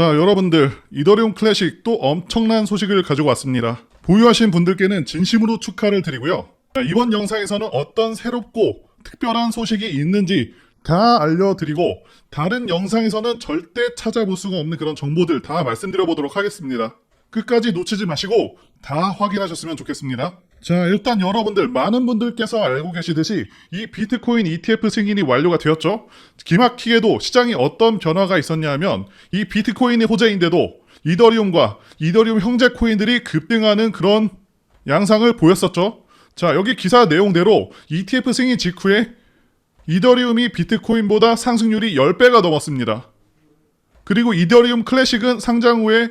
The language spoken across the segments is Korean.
자, 여러분들 이더리움 클래식 또 엄청난 소식을 가지고 왔습니다. 보유하신 분들께는 진심으로 축하를 드리고요. 자, 이번 영상에서는 어떤 새롭고 특별한 소식이 있는지 다 알려드리고 다른 영상에서는 절대 찾아볼 수가 없는 그런 정보들 다 말씀드려보도록 하겠습니다. 끝까지 놓치지 마시고 다 확인하셨으면 좋겠습니다. 자, 일단 여러분들 많은 분들께서 알고 계시듯이 이 비트코인 ETF 승인이 완료가 되었죠. 기막히게도 시장에 어떤 변화가 있었냐 하면 이 비트코인의 호재인데도 이더리움과 이더리움 형제 코인들이 급등하는 그런 양상을 보였었죠. 자, 여기 기사 내용대로 ETF 승인 직후에 이더리움이 비트코인보다 상승률이 10배가 넘었습니다. 그리고 이더리움 클래식은 상장 후에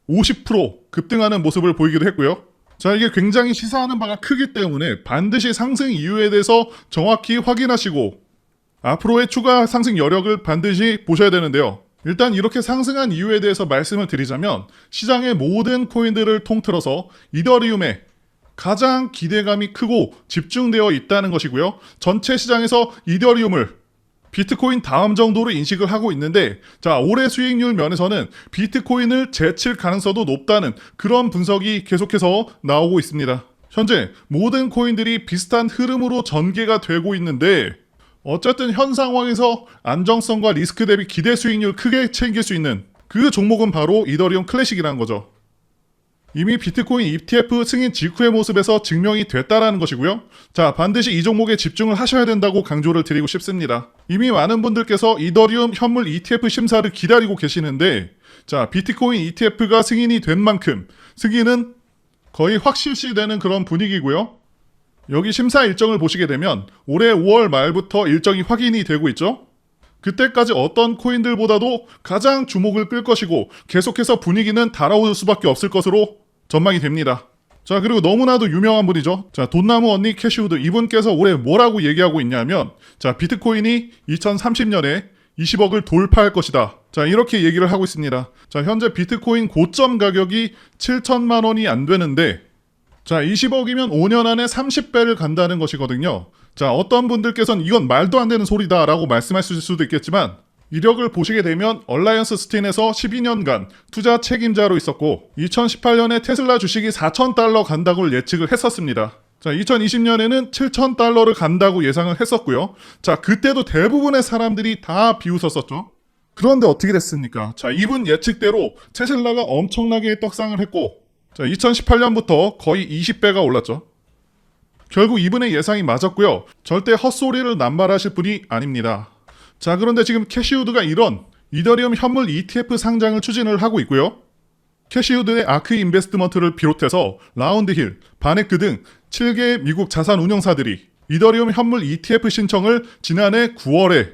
50% 급등하는 모습을 보이기도 했고요. 자, 이게 굉장히 시사하는 바가 크기 때문에 반드시 상승 이유에 대해서 정확히 확인하시고 앞으로의 추가 상승 여력을 반드시 보셔야 되는데요. 일단 이렇게 상승한 이유에 대해서 말씀을 드리자면 시장의 모든 코인들을 통틀어서 이더리움에 가장 기대감이 크고 집중되어 있다는 것이고요. 전체 시장에서 이더리움을 비트코인 다음 정도로 인식을 하고 있는데, 자, 올해 수익률 면에서는 비트코인을 제칠 가능성도 높다는 그런 분석이 계속해서 나오고 있습니다. 현재 모든 코인들이 비슷한 흐름으로 전개가 되고 있는데, 어쨌든 현 상황에서 안정성과 리스크 대비 기대 수익률 크게 챙길 수 있는 그 종목은 바로 이더리움 클래식이라는 거죠. 이미 비트코인 ETF 승인 직후의 모습에서 증명이 됐다라는 것이고요. 자, 반드시 이 종목에 집중을 하셔야 된다고 강조를 드리고 싶습니다. 이미 많은 분들께서 이더리움 현물 ETF 심사를 기다리고 계시는데, 자, 비트코인 ETF가 승인이 된 만큼 승인은 거의 확실시되는 그런 분위기고요. 여기 심사 일정을 보시게 되면 올해 5월 말부터 일정이 확인이 되고 있죠. 그때까지 어떤 코인들보다도 가장 주목을 끌 것이고 계속해서 분위기는 달아오를 수밖에 없을 것으로 전망이 됩니다. 자, 그리고 너무나도 유명한 분이죠. 자, 돈나무 언니 캐시우드, 이분께서 올해 뭐라고 얘기하고 있냐면, 자, 비트코인이 2030년에 20억을 돌파할 것이다. 자, 이렇게 얘기를 하고 있습니다. 자, 현재 비트코인 고점 가격이 7천만 원이 안 되는데, 자, 20억이면 5년 안에 30배를 간다는 것이거든요. 자, 어떤 분들께서는 이건 말도 안 되는 소리다 라고 말씀하실 수도 있겠지만, 이력을 보시게 되면 얼라이언스 스틴에서 12년간 투자 책임자로 있었고 2018년에 테슬라 주식이 4,000달러 간다고 예측을 했었습니다. 자, 2020년에는 7,000달러를 간다고 예상을 했었고요. 자, 그때도 대부분의 사람들이 다 비웃었었죠. 그런데 어떻게 됐습니까? 자, 이분 예측대로 테슬라가 엄청나게 떡상을 했고, 자, 2018년부터 거의 20배가 올랐죠. 결국 이분의 예상이 맞았고요. 절대 헛소리를 남발하실 분이 아닙니다. 자, 그런데 지금 캐시우드가 이런 이더리움 현물 ETF 상장을 추진을 하고 있고요. 캐시우드의 아크 인베스트먼트를 비롯해서 라운드힐, 바네크 등 7개의 미국 자산 운용사들이 이더리움 현물 ETF 신청을 지난해 9월에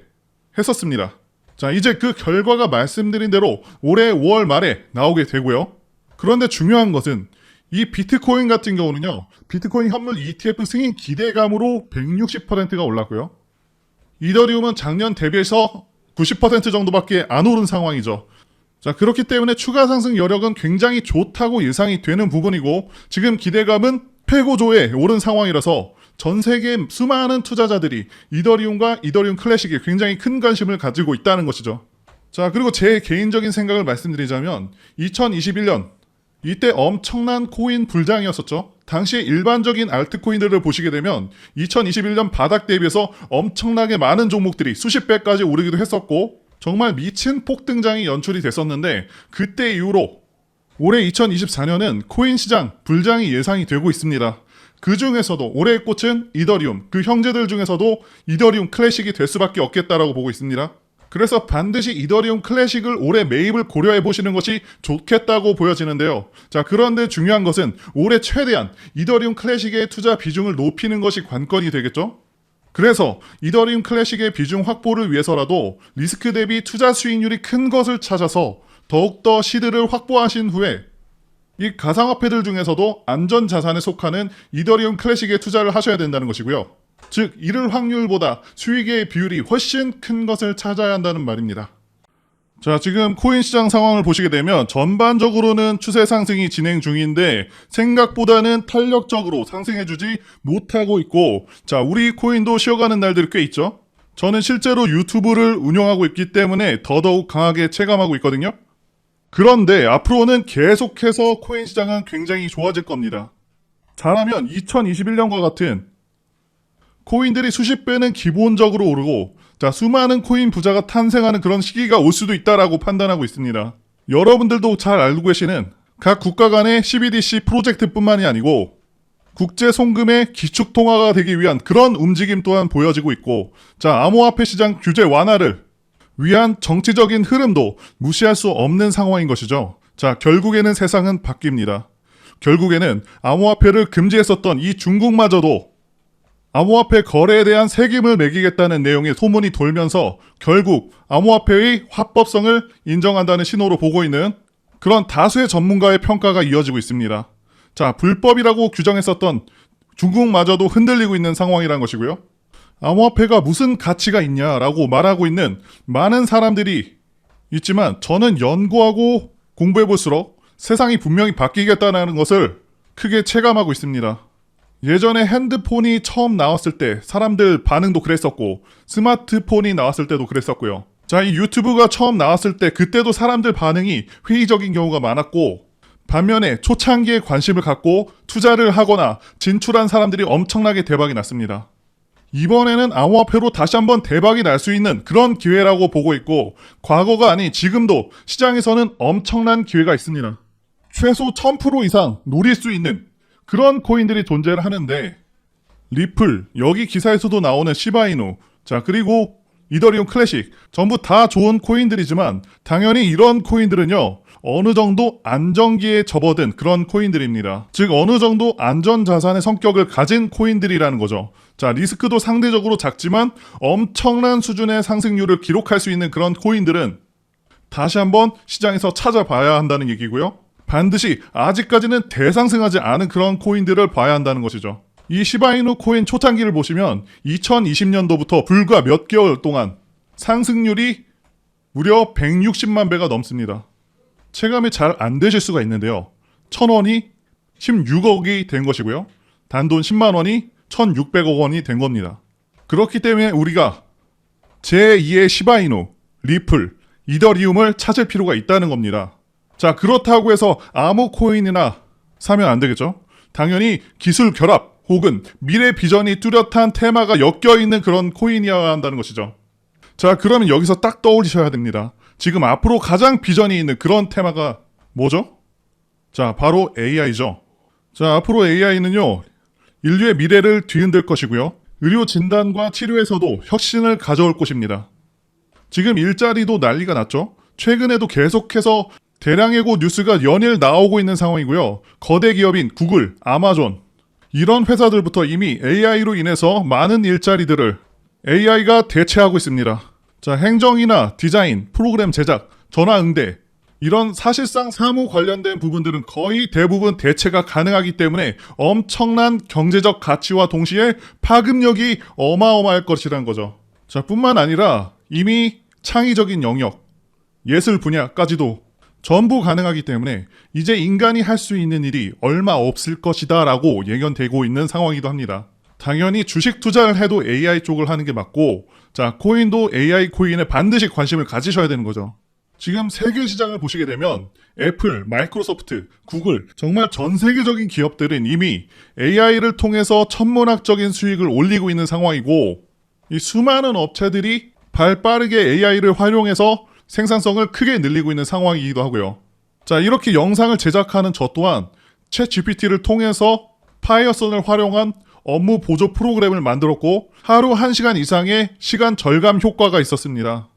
했었습니다. 자, 이제 그 결과가 말씀드린 대로 올해 5월 말에 나오게 되고요. 그런데 중요한 것은 이 비트코인 같은 경우는요, 비트코인 현물 ETF 승인 기대감으로 160%가 올랐고요. 이더리움은 작년 대비해서 90% 정도밖에 안 오른 상황이죠. 자, 그렇기 때문에 추가 상승 여력은 굉장히 좋다고 예상이 되는 부분이고, 지금 기대감은 최고조에 오른 상황이라서 전 세계 수많은 투자자들이 이더리움과 이더리움 클래식에 굉장히 큰 관심을 가지고 있다는 것이죠. 자, 그리고 제 개인적인 생각을 말씀드리자면 2021년 이때 엄청난 코인 불장이었었죠. 당시에 일반적인 알트코인들을 보시게 되면 2021년 바닥 대비해서 엄청나게 많은 종목들이 수십 배까지 오르기도 했었고 정말 미친 폭등장이 연출이 됐었는데, 그때 이후로 올해 2024년은 코인 시장 불장이 예상이 되고 있습니다. 그 중에서도 올해의 꽃은 이더리움, 그 형제들 중에서도 이더리움 클래식이 될 수밖에 없겠다라고 보고 있습니다. 그래서 반드시 이더리움 클래식을 올해 매입을 고려해 보시는 것이 좋겠다고 보여지는데요. 자, 그런데 중요한 것은 올해 최대한 이더리움 클래식의 투자 비중을 높이는 것이 관건이 되겠죠. 그래서 이더리움 클래식의 비중 확보를 위해서라도 리스크 대비 투자 수익률이 큰 것을 찾아서 더욱더 시드를 확보하신 후에 이 가상화폐들 중에서도 안전자산에 속하는 이더리움 클래식에 투자를 하셔야 된다는 것이고요. 즉, 잃을 확률보다 수익의 비율이 훨씬 큰 것을 찾아야 한다는 말입니다. 자, 지금 코인 시장 상황을 보시게 되면 전반적으로는 추세 상승이 진행 중인데 생각보다는 탄력적으로 상승해주지 못하고 있고, 자, 우리 코인도 쉬어가는 날들이 꽤 있죠. 저는 실제로 유튜브를 운영하고 있기 때문에 더더욱 강하게 체감하고 있거든요. 그런데 앞으로는 계속해서 코인 시장은 굉장히 좋아질 겁니다. 잘하면 2021년과 같은 코인들이 수십 배는 기본적으로 오르고 수많은 코인 부자가 탄생하는 그런 시기가 올 수도 있다라고 판단하고 있습니다. 여러분들도 잘 알고 계시는 각 국가 간의 CBDC 프로젝트뿐만이 아니고 국제 송금의 기축 통화가 되기 위한 그런 움직임 또한 보여지고 있고 암호화폐 시장 규제 완화를 위한 정치적인 흐름도 무시할 수 없는 상황인 것이죠. 결국에는 세상은 바뀝니다. 결국에는 암호화폐를 금지했었던 이 중국마저도 암호화폐 거래에 대한 세금을 매기겠다는 내용의 소문이 돌면서 결국 암호화폐의 합법성을 인정한다는 신호로 보고 있는 그런 다수의 전문가의 평가가 이어지고 있습니다. 불법이라고 규정했었던 중국마저도 흔들리고 있는 상황이라는 것이고요. 암호화폐가 무슨 가치가 있냐라고 말하고 있는 많은 사람들이 있지만 저는 연구하고 공부해볼수록 세상이 분명히 바뀌겠다는 것을 크게 체감하고 있습니다. 예전에 핸드폰이 처음 나왔을 때 사람들 반응도 그랬었고 스마트폰이 나왔을 때도 그랬었고요. 이 유튜브가 처음 나왔을 때 그때도 사람들 반응이 회의적인 경우가 많았고 반면에 초창기에 관심을 갖고 투자를 하거나 진출한 사람들이 엄청나게 대박이 났습니다. 이번에는 암호화폐로 다시 한번 대박이 날 수 있는 그런 기회라고 보고 있고 과거가 아닌 지금도 시장에서는 엄청난 기회가 있습니다. 최소 1000% 이상 노릴 수 있는 그런 코인들이 존재를 하는데 리플, 여기 기사에서도 나오는 시바이누, 그리고 이더리움 클래식 전부 다 좋은 코인들이지만 당연히 이런 코인들은요 어느 정도 안정기에 접어든 그런 코인들입니다. 즉 어느 정도 안전자산의 성격을 가진 코인들이라는 거죠. 리스크도 상대적으로 작지만 엄청난 수준의 상승률을 기록할 수 있는 그런 코인들은 다시 한번 시장에서 찾아봐야 한다는 얘기고요. 반드시 아직까지는 대상승하지 않은 그런 코인들을 봐야 한다는 것이죠. 이 시바이누 코인 초창기를 보시면 2020년도부터 불과 몇 개월 동안 상승률이 무려 160만 배가 넘습니다. 체감이 잘 안 되실 수가 있는데요. 1000원이 16억이 된 것이고요. 단돈 10만 원이 1600억 원이 된 겁니다. 그렇기 때문에 우리가 제2의 시바이누, 리플, 이더리움을 찾을 필요가 있다는 겁니다. 그렇다고 해서 아무 코인이나 사면 안 되겠죠? 당연히 기술 결합 혹은 미래 비전이 뚜렷한 테마가 엮여있는 그런 코인이어야 한다는 것이죠. 그러면 여기서 딱 떠올리셔야 됩니다. 지금 앞으로 가장 비전이 있는 그런 테마가 뭐죠? 바로 AI죠. 앞으로 AI는요, 인류의 미래를 뒤흔들 것이고요. 의료 진단과 치료에서도 혁신을 가져올 것입니다. 지금 일자리도 난리가 났죠? 최근에도 계속해서 대량의 뉴스가 연일 나오고 있는 상황이고요. 거대 기업인 구글, 아마존 이런 회사들부터 이미 AI로 인해서 많은 일자리들을 AI가 대체하고 있습니다. 행정이나 디자인, 프로그램 제작, 전화 응대 이런 사실상 사무 관련된 부분들은 거의 대부분 대체가 가능하기 때문에 엄청난 경제적 가치와 동시에 파급력이 어마어마할 것이라는 거죠. 뿐만 아니라 이미 창의적인 영역, 예술 분야까지도 전부 가능하기 때문에 이제 인간이 할 수 있는 일이 얼마 없을 것이다 라고 예견되고 있는 상황이기도 합니다. 당연히 주식 투자를 해도 AI 쪽을 하는 게 맞고 코인도 AI 코인에 반드시 관심을 가지셔야 되는 거죠. 지금 세계 시장을 보시게 되면 애플, 마이크로소프트, 구글 정말 전 세계적인 기업들은 이미 AI를 통해서 천문학적인 수익을 올리고 있는 상황이고 이 수많은 업체들이 발 빠르게 AI를 활용해서 생산성을 크게 늘리고 있는 상황이기도 하고요. 이렇게 영상을 제작하는 저 또한 챗 GPT를 통해서 파이어선을 활용한 업무 보조 프로그램을 만들었고 하루 1시간 이상의 시간 절감 효과가 있었습니다.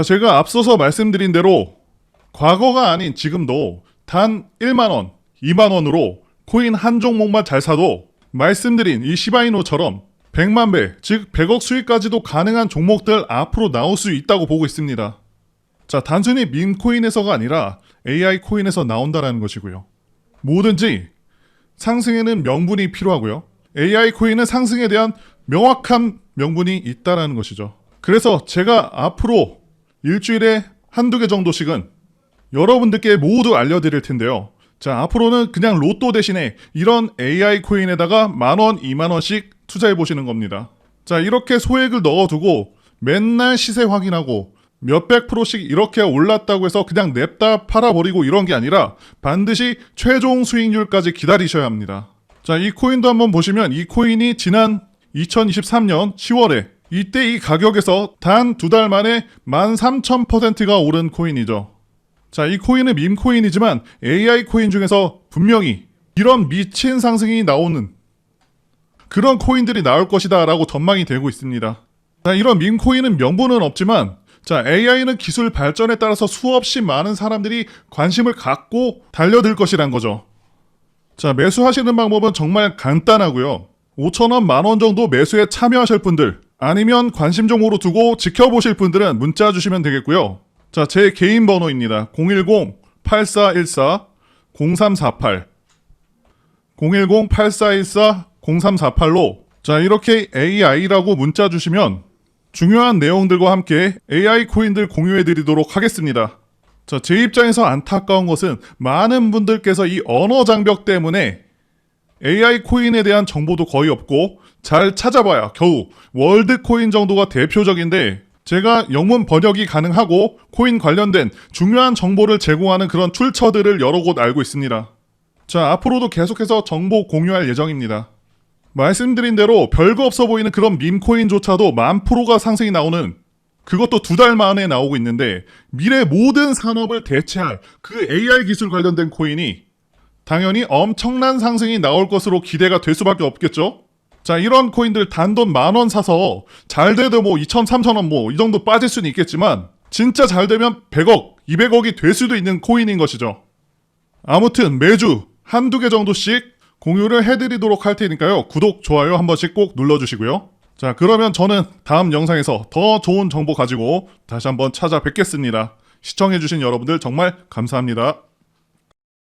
제가 앞서서 말씀드린 대로 과거가 아닌 지금도 단 1만원, 2만원으로 코인 한 종목만 잘 사도 말씀드린 이 시바이노처럼 100만 배, 즉 100억 수익까지도 가능한 종목들 앞으로 나올 수 있다고 보고 있습니다. 단순히 밈코인에서가 아니라 AI 코인에서 나온다라는 것이고요. 뭐든지 상승에는 명분이 필요하고요. AI 코인은 상승에 대한 명확한 명분이 있다라는 것이죠. 그래서 제가 앞으로 일주일에 한두 개 정도씩은 여러분들께 모두 알려드릴 텐데요. 앞으로는 그냥 로또 대신에 이런 AI 코인에다가 10,000원, 20,000원씩 투자해 보시는 겁니다. 이렇게 소액을 넣어두고 맨날 시세 확인하고 몇백 프로씩 이렇게 올랐다고 해서 그냥 냅다 팔아버리고 이런 게 아니라 반드시 최종 수익률까지 기다리셔야 합니다. 자, 이 코인도 한번 보시면 이 코인이 지난 2023년 10월에 이때 이 가격에서 단 2달 만에 13,000%가 오른 코인이죠. 자, 이 코인은 밈코인이지만 AI 코인 중에서 분명히 이런 미친 상승이 나오는 그런 코인들이 나올 것이다 라고 전망이 되고 있습니다. 자, 이런 밈코인은 명분은 없지만 자, AI는 기술 발전에 따라서 수없이 많은 사람들이 관심을 갖고 달려들 것이란 거죠. 자, 매수하시는 방법은 정말 간단하고요. 5,000원, 만원 정도 매수에 참여하실 분들 아니면 관심 종목으로 두고 지켜보실 분들은 문자 주시면 되겠고요. 자, 제 개인 번호입니다. 010-8414-0348 010-8414-0348로 자, 이렇게 AI라고 문자 주시면 중요한 내용들과 함께 AI 코인들 공유해 드리도록 하겠습니다. 자, 제 입장에서 안타까운 것은 많은 분들께서 이 언어 장벽 때문에 AI 코인에 대한 정보도 거의 없고 잘 찾아봐야 겨우 월드 코인 정도가 대표적인데 제가 영문 번역이 가능하고 코인 관련된 중요한 정보를 제공하는 그런 출처들을 여러 곳 알고 있습니다. 자, 앞으로도 계속해서 정보 공유할 예정입니다. 말씀드린 대로 별거 없어 보이는 그런 밈코인조차도 10,000%가 상승이 나오는 그것도 2달 만에 나오고 있는데 미래 모든 산업을 대체할 그 AI 기술 관련된 코인이 당연히 엄청난 상승이 나올 것으로 기대가 될 수밖에 없겠죠. 자, 이런 코인들 단돈 10,000원 사서 잘 돼도 뭐 2,000, 3,000원 뭐 이 정도 빠질 수는 있겠지만 진짜 잘 되면 100억, 200억이 될 수도 있는 코인인 것이죠. 아무튼 매주 한두 개 정도씩 공유를 해드리도록 할 테니까요. 구독, 좋아요 한 번씩 꼭 눌러주시고요. 자, 그러면 저는 다음 영상에서 더 좋은 정보 가지고 다시 한번 찾아뵙겠습니다. 시청해주신 여러분들 정말 감사합니다.